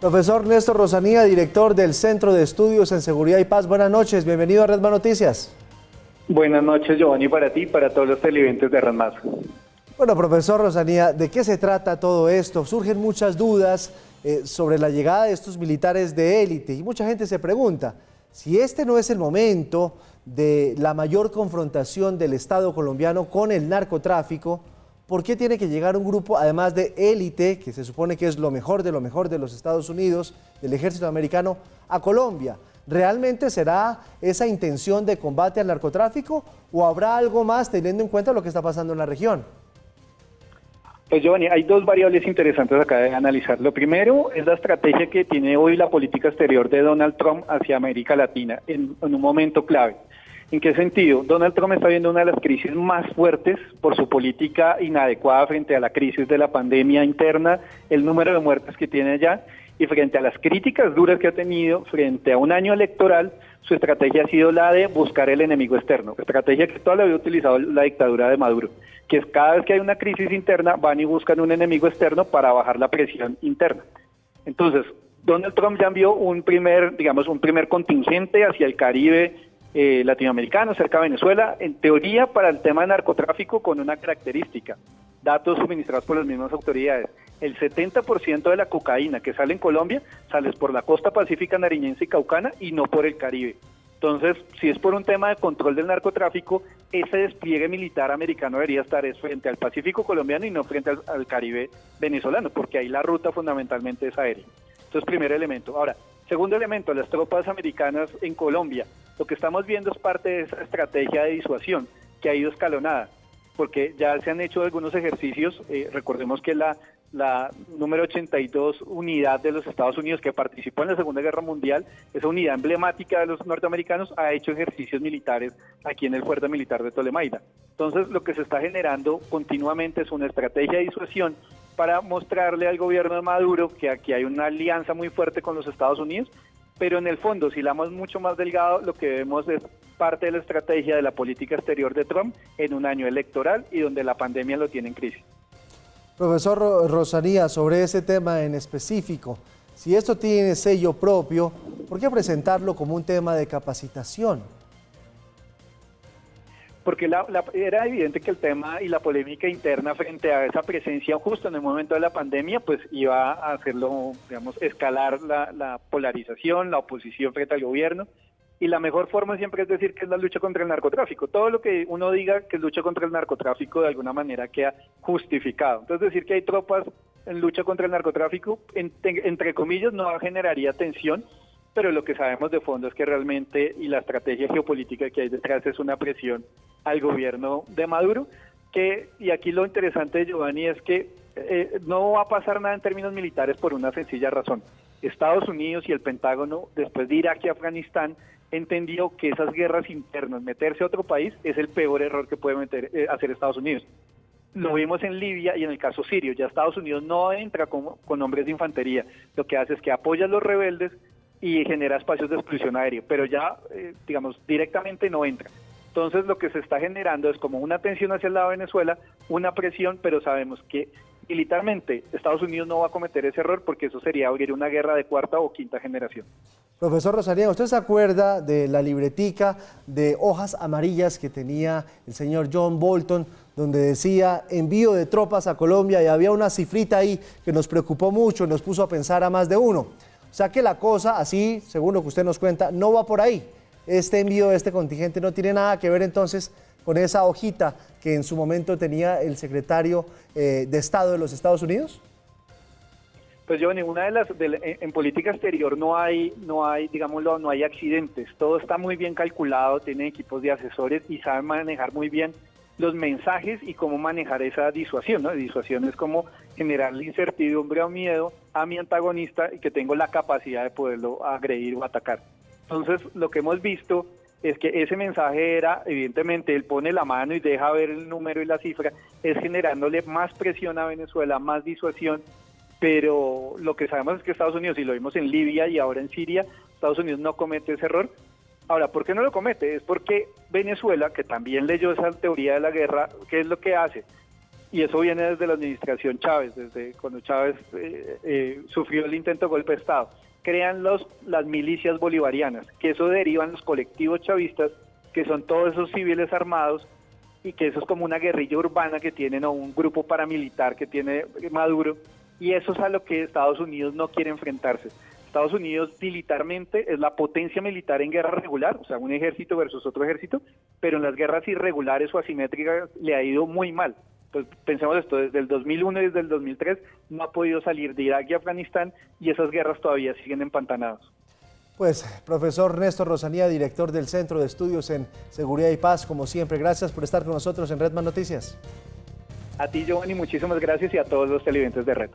Profesor Néstor Rosanía, director del Centro de Estudios en Seguridad y Paz. Buenas noches, bienvenido a Red Más Noticias. Buenas noches, Giovanni, para ti y para todos los televidentes de Red Más. Bueno, profesor Rosanía, ¿de qué se trata todo esto? Surgen muchas dudas sobre la llegada de estos militares de élite y mucha gente se pregunta si este no es el momento de la mayor confrontación del Estado colombiano con el narcotráfico. ¿Por qué tiene que llegar un grupo, además de élite, que se supone que es lo mejor de los Estados Unidos, del ejército americano, a Colombia? ¿Realmente será esa intención de combate al narcotráfico o habrá algo más teniendo en cuenta lo que está pasando en la región? Pues Giovanni, hay dos variables interesantes acá de analizar. Lo primero es la estrategia que tiene hoy la política exterior de Donald Trump hacia América Latina en un momento clave. ¿En qué sentido? Donald Trump está viendo una de las crisis más fuertes por su política inadecuada frente a la crisis de la pandemia interna, el número de muertes que tiene allá, y frente a las críticas duras que ha tenido frente a un año electoral, su estrategia ha sido la de buscar el enemigo externo, estrategia que toda la había utilizado la dictadura de Maduro, que es cada vez que hay una crisis interna van y buscan un enemigo externo para bajar la presión interna. Entonces, Donald Trump ya envió un primer contingente hacia el Caribe latinoamericano, cerca de Venezuela, en teoría para el tema de narcotráfico con una característica, datos suministrados por las mismas autoridades. El 70% de la cocaína que sale en Colombia sale por la costa pacífica nariñense y caucana y no por el Caribe. Entonces, si es por un tema de control del narcotráfico, ese despliegue militar americano debería estar frente al Pacífico colombiano y no frente al Caribe venezolano, porque ahí la ruta fundamentalmente es aérea. Entonces, primer elemento. Ahora, segundo elemento, las tropas americanas en Colombia. Lo que estamos viendo es parte de esa estrategia de disuasión que ha ido escalonada, porque ya se han hecho algunos ejercicios, recordemos que la número 82 unidad de los Estados Unidos que participó en la Segunda Guerra Mundial, esa unidad emblemática de los norteamericanos, ha hecho ejercicios militares aquí en el fuerte militar de Tolemaida. Entonces, lo que se está generando continuamente es una estrategia de disuasión para mostrarle al gobierno de Maduro que aquí hay una alianza muy fuerte con los Estados Unidos, pero en el fondo, si la vamos mucho más delgado, lo que vemos es parte de la estrategia de la política exterior de Trump en un año electoral y donde la pandemia lo tiene en crisis. Profesor Rosanía, sobre ese tema en específico, si esto tiene sello propio, ¿por qué presentarlo como un tema de capacitación? Porque era evidente que el tema y la polémica interna frente a esa presencia justo en el momento de la pandemia, pues iba a hacerlo, digamos, escalar la polarización, la oposición frente al gobierno, y la mejor forma siempre es decir que es la lucha contra el narcotráfico. Todo lo que uno diga que es lucha contra el narcotráfico de alguna manera queda justificado. Entonces decir que hay tropas en lucha contra el narcotráfico, entre comillas, no generaría tensión, pero lo que sabemos de fondo es que realmente, y la estrategia geopolítica que hay detrás es una presión al gobierno de Maduro, y aquí lo interesante, Giovanni, es que no va a pasar nada en términos militares por una sencilla razón. Estados Unidos y el Pentágono, después de Irak y Afganistán, entendió que esas guerras internas, meterse a otro país, es el peor error que puede hacer Estados Unidos. Lo vimos en Libia y en el caso sirio. Ya Estados Unidos no entra con hombres de infantería. Lo que hace es que apoya a los rebeldes y genera espacios de exclusión aérea, pero ya, digamos, directamente no entra. Entonces lo que se está generando es como una tensión hacia el lado de Venezuela, una presión, pero sabemos que militarmente Estados Unidos no va a cometer ese error porque eso sería abrir una guerra de cuarta o quinta generación. Profesor Rosanía, ¿usted se acuerda de la libretica de hojas amarillas que tenía el señor John Bolton, donde decía envío de tropas a Colombia y había una cifrita ahí que nos preocupó mucho, nos puso a pensar a más de uno? O sea que la cosa, así, según lo que usted nos cuenta, no va por ahí. Este envío de este contingente no tiene nada que ver entonces con esa hojita que en su momento tenía el secretario de Estado de los Estados Unidos. Pues yo, en política exterior no hay, digámoslo, no hay accidentes. Todo está muy bien calculado, tienen equipos de asesores y saben manejar muy bien los mensajes y cómo manejar esa disuasión, ¿no? Disuasión es como generarle incertidumbre o miedo a mi antagonista y que tengo la capacidad de poderlo agredir o atacar. Entonces, lo que hemos visto es que ese mensaje era, evidentemente, él pone la mano y deja ver el número y la cifra, es generándole más presión a Venezuela, más disuasión, pero lo que sabemos es que Estados Unidos, y lo vimos en Libia y ahora en Siria, Estados Unidos no comete ese error. Ahora, ¿por qué no lo comete? Es porque Venezuela, que también leyó esa teoría de la guerra, ¿qué es lo que hace? y eso viene desde la administración Chávez, desde cuando Chávez sufrió el intento de golpe de Estado. Crean las milicias bolivarianas, que eso derivan los colectivos chavistas, que son todos esos civiles armados, y que eso es como una guerrilla urbana que tienen, o un grupo paramilitar que tiene Maduro, y eso es a lo que Estados Unidos no quiere enfrentarse. Estados Unidos militarmente es la potencia militar en guerra regular, o sea, un ejército versus otro ejército, pero en las guerras irregulares o asimétricas le ha ido muy mal. Pues pensemos esto, desde el 2001 y desde el 2003 no ha podido salir de Irak y Afganistán, y esas guerras todavía siguen empantanados. Pues, profesor Néstor Rosanía, director del Centro de Estudios en Seguridad y Paz, como siempre, gracias por estar con nosotros en Redman Noticias. A ti, Giovanni, muchísimas gracias, y a todos los televidentes de Red.